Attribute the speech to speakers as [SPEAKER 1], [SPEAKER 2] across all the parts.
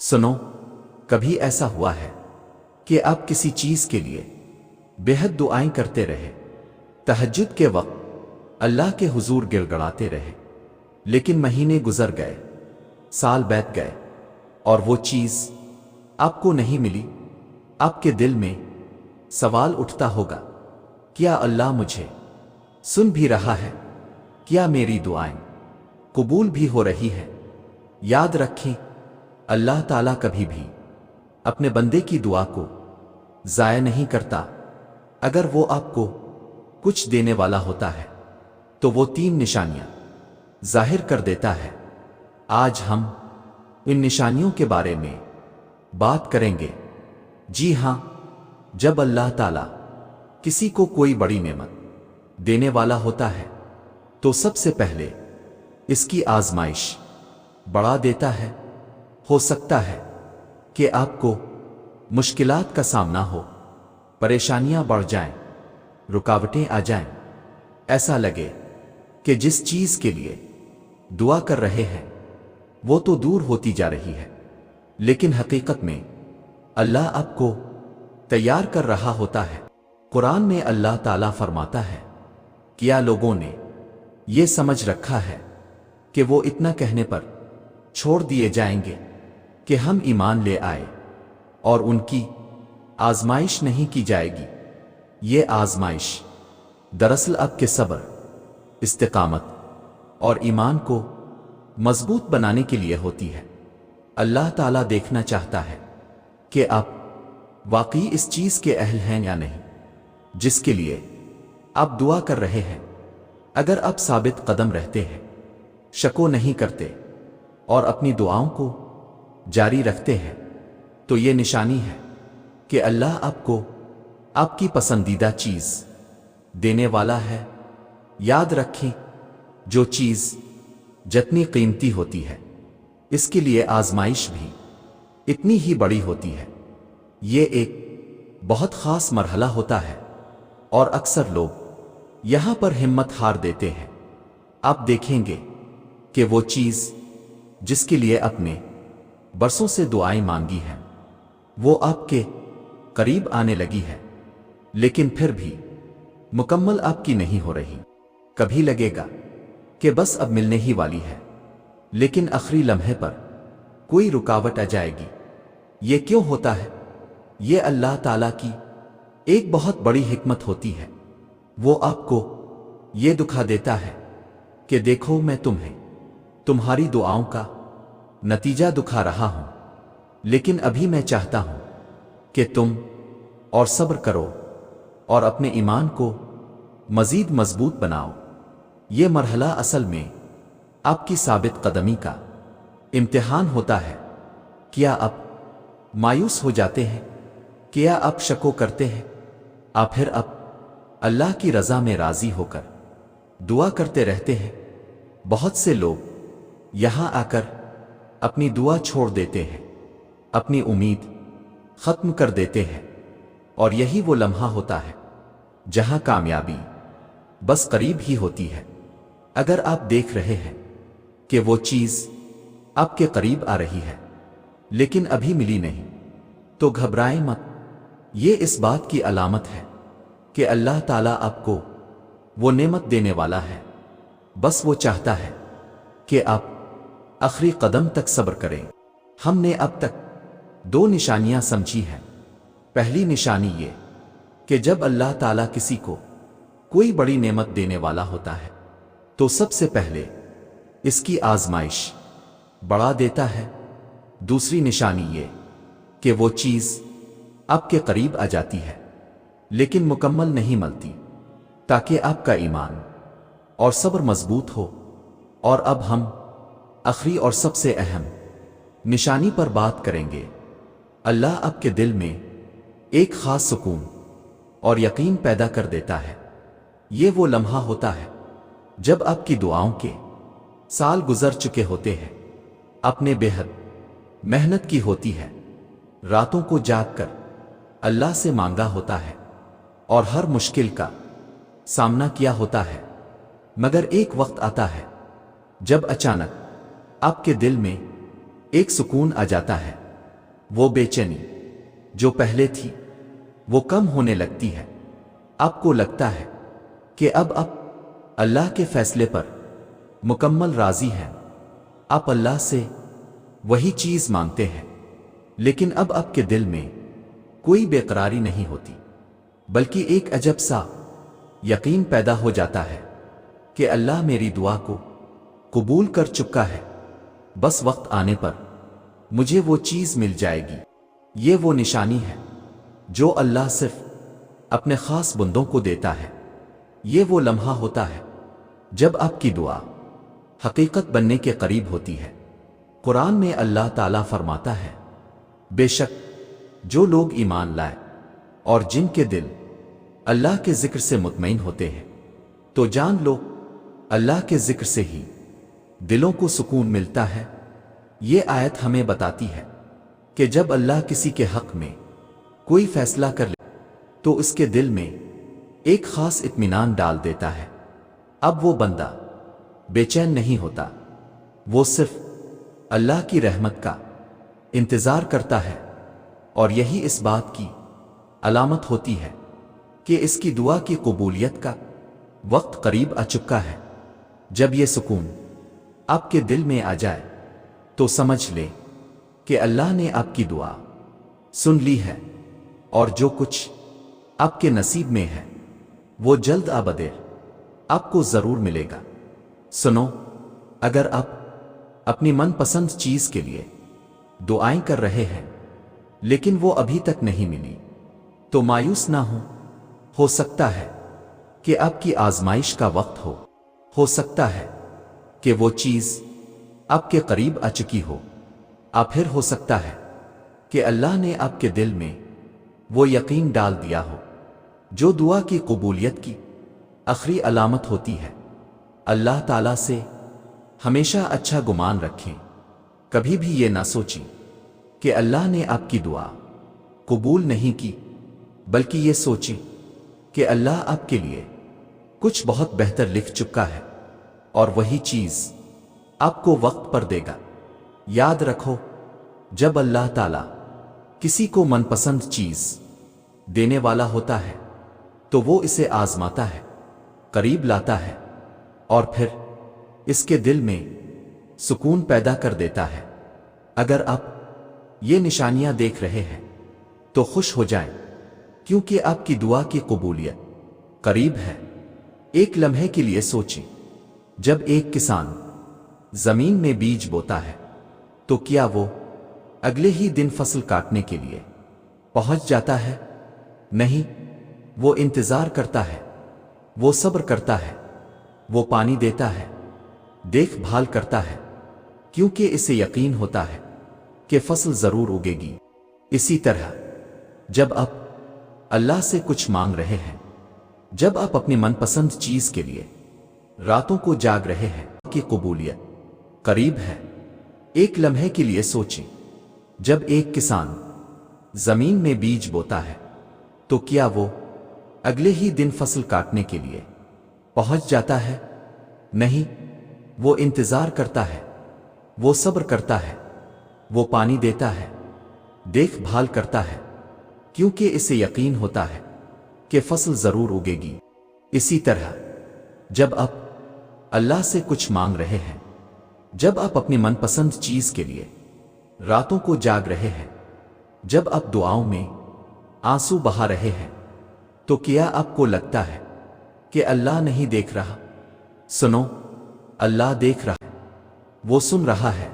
[SPEAKER 1] سنو، کبھی ایسا ہوا ہے کہ آپ کسی چیز کے لیے بے حد دعائیں کرتے رہے، تہجد کے وقت اللہ کے حضور گڑ گڑاتے رہے، لیکن مہینے گزر گئے، سال بیت گئے، اور وہ چیز آپ کو نہیں ملی؟ آپ کے دل میں سوال اٹھتا ہوگا، کیا اللہ مجھے سن بھی رہا ہے؟ کیا میری دعائیں قبول بھی ہو رہی ہے؟ یاد رکھیں، اللہ تعالیٰ کبھی بھی اپنے بندے کی دعا کو ضائع نہیں کرتا۔ اگر وہ آپ کو کچھ دینے والا ہوتا ہے تو وہ 3 نشانیاں ظاہر کر دیتا ہے۔ آج ہم ان نشانیوں کے بارے میں بات کریں گے۔ جی ہاں، جب اللہ تعالیٰ کسی کو کوئی بڑی نعمت دینے والا ہوتا ہے تو سب سے پہلے اس کی آزمائش بڑھا دیتا ہے۔ ہو سکتا ہے کہ آپ کو مشکلات کا سامنا ہو، پریشانیاں بڑھ جائیں، رکاوٹیں آ جائیں، ایسا لگے کہ جس چیز کے لیے دعا کر رہے ہیں وہ تو دور ہوتی جا رہی ہے، لیکن حقیقت میں اللہ آپ کو تیار کر رہا ہوتا ہے۔ قرآن میں اللہ تعالیٰ فرماتا ہے، کیا لوگوں نے یہ سمجھ رکھا ہے کہ وہ اتنا کہنے پر چھوڑ دیے جائیں گے کہ ہم ایمان لے آئے اور ان کی آزمائش نہیں کی جائے گی؟ یہ آزمائش دراصل آپ کے صبر، استقامت اور ایمان کو مضبوط بنانے کے لیے ہوتی ہے۔ اللہ تعالیٰ دیکھنا چاہتا ہے کہ آپ واقعی اس چیز کے اہل ہیں یا نہیں جس کے لیے آپ دعا کر رہے ہیں۔ اگر آپ ثابت قدم رہتے ہیں، شکو نہیں کرتے اور اپنی دعاؤں کو جاری رکھتے ہیں تو یہ نشانی ہے کہ اللہ آپ کو آپ کی پسندیدہ چیز دینے والا ہے۔ یاد رکھیں، جو چیز جتنی قیمتی ہوتی ہے اس کے لیے آزمائش بھی اتنی ہی بڑی ہوتی ہے۔ یہ ایک بہت خاص مرحلہ ہوتا ہے اور اکثر لوگ یہاں پر ہمت ہار دیتے ہیں۔ آپ دیکھیں گے کہ وہ چیز جس کے لیے اپنے برسوں سے دعائیں مانگی ہیں وہ آپ کے قریب آنے لگی ہے، لیکن پھر بھی مکمل آپ کی نہیں ہو رہی۔ کبھی لگے گا کہ بس اب ملنے ہی والی ہے، لیکن آخری لمحے پر کوئی رکاوٹ آ جائے گی۔ یہ کیوں ہوتا ہے؟ یہ اللہ تعالیٰ کی ایک بہت بڑی حکمت ہوتی ہے۔ وہ آپ کو یہ دکھا دیتا ہے کہ دیکھو، میں تمہیں تمہاری دعاؤں کا نتیجہ دکھا رہا ہوں، لیکن ابھی میں چاہتا ہوں کہ تم اور صبر کرو اور اپنے ایمان کو مزید مضبوط بناؤ۔ یہ مرحلہ اصل میں آپ کی ثابت قدمی کا امتحان ہوتا ہے۔ کیا آپ مایوس ہو جاتے ہیں؟ کیا آپ شکو کرتے ہیں؟ پھر آپ اللہ کی رضا میں راضی ہو کر دعا کرتے رہتے ہیں۔ بہت سے لوگ یہاں آ کر اپنی دعا چھوڑ دیتے ہیں، اپنی امید ختم کر دیتے ہیں، اور یہی وہ لمحہ ہوتا ہے جہاں کامیابی بس قریب ہی ہوتی ہے۔ اگر آپ دیکھ رہے ہیں کہ وہ چیز آپ کے قریب آ رہی ہے لیکن ابھی ملی نہیں تو گھبرائیں مت۔ یہ اس بات کی علامت ہے کہ اللہ تعالیٰ آپ کو وہ نعمت دینے والا ہے، بس وہ چاہتا ہے کہ آپ آخری قدم تک صبر کریں۔ ہم نے اب تک 2 نشانیاں سمجھی ہیں۔ پہلی نشانی یہ کہ جب اللہ تعالیٰ کسی کو کوئی بڑی نعمت دینے والا ہوتا ہے تو سب سے پہلے اس کی آزمائش بڑھا دیتا ہے۔ دوسری نشانی یہ کہ وہ چیز آپ کے قریب آ جاتی ہے لیکن مکمل نہیں ملتی، تاکہ آپ کا ایمان اور صبر مضبوط ہو۔ اور اب ہم آخری اور سب سے اہم نشانی پر بات کریں گے۔ اللہ آپ کے دل میں ایک خاص سکون اور یقین پیدا کر دیتا ہے۔ یہ وہ لمحہ ہوتا ہے جب آپ کی دعاؤں کے سال گزر چکے ہوتے ہیں، آپ نے بے حد محنت کی ہوتی ہے، راتوں کو جاگ کر اللہ سے مانگا ہوتا ہے اور ہر مشکل کا سامنا کیا ہوتا ہے، مگر ایک وقت آتا ہے جب اچانک آپ کے دل میں ایک سکون آ جاتا ہے۔ وہ بے چینی جو پہلے تھی وہ کم ہونے لگتی ہے۔ آپ کو لگتا ہے کہ اب اللہ کے فیصلے پر مکمل راضی ہیں۔ آپ اللہ سے وہی چیز مانگتے ہیں، لیکن اب آپ کے دل میں کوئی بے قراری نہیں ہوتی، بلکہ ایک عجب سا یقین پیدا ہو جاتا ہے کہ اللہ میری دعا کو قبول کر چکا ہے، بس وقت آنے پر مجھے وہ چیز مل جائے گی۔ یہ وہ نشانی ہے جو اللہ صرف اپنے خاص بندوں کو دیتا ہے۔ یہ وہ لمحہ ہوتا ہے جب آپ کی دعا حقیقت بننے کے قریب ہوتی ہے۔ قرآن میں اللہ تعالیٰ فرماتا ہے، بے شک جو لوگ ایمان لائے اور جن کے دل اللہ کے ذکر سے مطمئن ہوتے ہیں، تو جان لو اللہ کے ذکر سے ہی دلوں کو سکون ملتا ہے۔ یہ آیت ہمیں بتاتی ہے کہ جب اللہ کسی کے حق میں کوئی فیصلہ کر لے تو اس کے دل میں ایک خاص اطمینان ڈال دیتا ہے۔ اب وہ بندہ بے چین نہیں ہوتا، وہ صرف اللہ کی رحمت کا انتظار کرتا ہے، اور یہی اس بات کی علامت ہوتی ہے کہ اس کی دعا کی قبولیت کا وقت قریب آ چکا ہے۔ جب یہ سکون آپ کے دل میں آ جائے تو سمجھ لیں کہ اللہ نے آپ کی دعا سن لی ہے، اور جو کچھ آپ کے نصیب میں ہے وہ جلد آبدیر آپ کو ضرور ملے گا۔ سنو، اگر آپ اپنی من پسند چیز کے لیے دعائیں کر رہے ہیں لیکن وہ ابھی تک نہیں ملی تو مایوس نہ ہو سکتا ہے کہ آپ کی آزمائش کا وقت ہو سکتا ہے کہ وہ چیز آپ کے قریب آ چکی ہو، پھر ہو سکتا ہے کہ اللہ نے آپ کے دل میں وہ یقین ڈال دیا ہو جو دعا کی قبولیت کی آخری علامت ہوتی ہے۔ اللہ تعالیٰ سے ہمیشہ اچھا گمان رکھیں، کبھی بھی یہ نہ سوچیں کہ اللہ نے آپ کی دعا قبول نہیں کی، بلکہ یہ سوچیں کہ اللہ آپ کے لیے کچھ بہت بہتر لکھ چکا ہے، اور وہی چیز آپ کو وقت پر دے گا۔ یاد رکھو، جب اللہ تعالیٰ کسی کو من پسند چیز دینے والا ہوتا ہے تو وہ اسے آزماتا ہے، قریب لاتا ہے، اور پھر اس کے دل میں سکون پیدا کر دیتا ہے۔ اگر آپ یہ نشانیاں دیکھ رہے ہیں تو خوش ہو جائیں، کیونکہ آپ کی دعا کی قبولیت قریب ہے۔ ایک لمحے کے لیے سوچیں، جب ایک کسان زمین میں بیج بوتا ہے تو کیا وہ اگلے ہی دن فصل کاٹنے کے لیے پہنچ جاتا ہے؟ نہیں، وہ انتظار کرتا ہے، وہ صبر کرتا ہے، وہ پانی دیتا ہے، دیکھ بھال کرتا ہے، کیونکہ اسے یقین ہوتا ہے کہ فصل ضرور اگے گی۔ اسی طرح جب آپ اللہ سے کچھ مانگ رہے ہیں، جب آپ اپنی من پسند چیز کے لیے راتوں کو جاگ رہے ہیں کہ قبولیت قریب ہے۔ ایک لمحے کے لیے سوچیں، جب ایک کسان زمین میں بیج بوتا ہے تو کیا وہ اگلے ہی دن فصل کاٹنے کے لیے پہنچ جاتا ہے؟ نہیں، وہ انتظار کرتا ہے، وہ صبر کرتا ہے، وہ پانی دیتا ہے، دیکھ بھال کرتا ہے، کیونکہ اسے یقین ہوتا ہے کہ فصل ضرور اگے گی۔ اسی طرح جب آپ اللہ سے کچھ مانگ رہے ہیں، جب آپ اپنی من پسند چیز کے لیے راتوں کو جاگ رہے ہیں، جب آپ دعاؤں میں آنسو بہا رہے ہیں، تو کیا آپ کو لگتا ہے کہ اللہ نہیں دیکھ رہا؟ سنو، اللہ دیکھ رہا ہے، وہ سن رہا ہے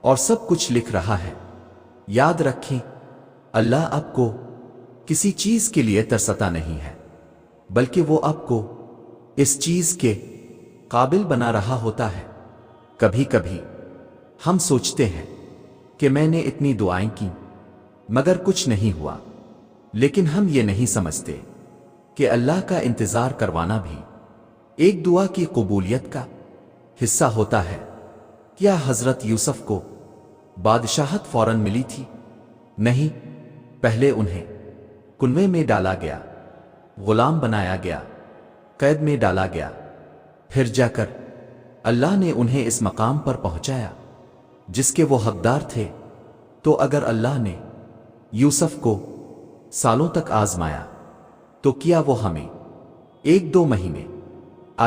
[SPEAKER 1] اور سب کچھ لکھ رہا ہے۔ یاد رکھیں، اللہ آپ کو کسی چیز کے لیے ترستا نہیں ہے، بلکہ وہ آپ کو اس چیز کے قابل بنا رہا ہوتا ہے۔ کبھی کبھی ہم سوچتے ہیں کہ میں نے اتنی دعائیں کی مگر کچھ نہیں ہوا، لیکن ہم یہ نہیں سمجھتے کہ اللہ کا انتظار کروانا بھی ایک دعا کی قبولیت کا حصہ ہوتا ہے۔ کیا حضرت یوسف کو بادشاہت فوراً ملی تھی؟ نہیں، پہلے انہیں کنویں میں ڈالا گیا، غلام بنایا گیا، قید میں ڈالا گیا، پھر جا کر اللہ نے انہیں اس مقام پر پہنچایا جس کے وہ حقدار تھے۔ تو اگر اللہ نے یوسف کو سالوں تک آزمایا تو کیا وہ ہمیں 1-2 مہینے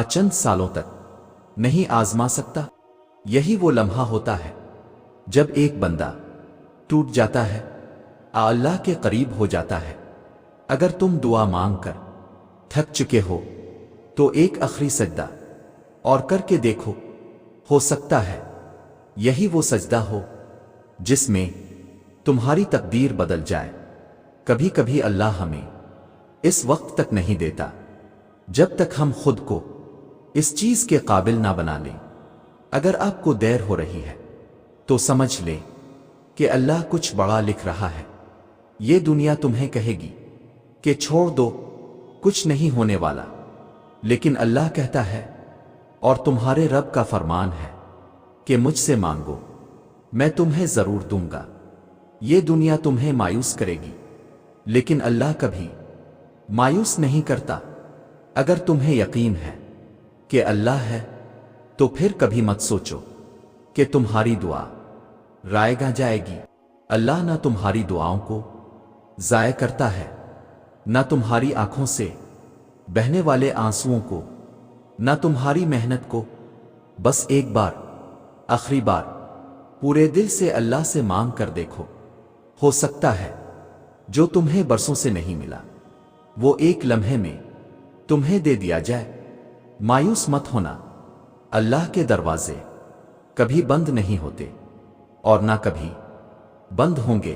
[SPEAKER 1] چند سالوں تک نہیں آزما سکتا؟ یہی وہ لمحہ ہوتا ہے جب ایک بندہ ٹوٹ جاتا ہے، اللہ کے قریب ہو جاتا ہے۔ اگر تم دعا مانگ کر تھک چکے ہو تو ایک آخری سجدہ اور کر کے دیکھو، ہو سکتا ہے یہی وہ سجدہ ہو جس میں تمہاری تقدیر بدل جائے۔ کبھی کبھی اللہ ہمیں اس وقت تک نہیں دیتا جب تک ہم خود کو اس چیز کے قابل نہ بنا لیں۔ اگر آپ کو دیر ہو رہی ہے تو سمجھ لیں کہ اللہ کچھ بڑا لکھ رہا ہے۔ یہ دنیا تمہیں کہے گی کہ چھوڑ دو، کچھ نہیں ہونے والا، لیکن اللہ کہتا ہے اور تمہارے رب کا فرمان ہے کہ مجھ سے مانگو، میں تمہیں ضرور دوں گا۔ یہ دنیا تمہیں مایوس کرے گی لیکن اللہ کبھی مایوس نہیں کرتا۔ اگر تمہیں یقین ہے کہ اللہ ہے تو پھر کبھی مت سوچو کہ تمہاری دعا رائے جائے گی۔ اللہ نہ تمہاری دعاؤں کو ضائع کرتا ہے، نہ تمہاری آنکھوں سے بہنے والے آنسوؤں کو، نہ تمہاری محنت کو۔ بس ایک بار، آخری بار پورے دل سے اللہ سے مانگ کر دیکھو، ہو سکتا ہے جو تمہیں برسوں سے نہیں ملا وہ ایک لمحے میں تمہیں دے دیا جائے۔ مایوس مت ہونا، اللہ کے دروازے کبھی بند نہیں ہوتے اور نہ کبھی بند ہوں گے۔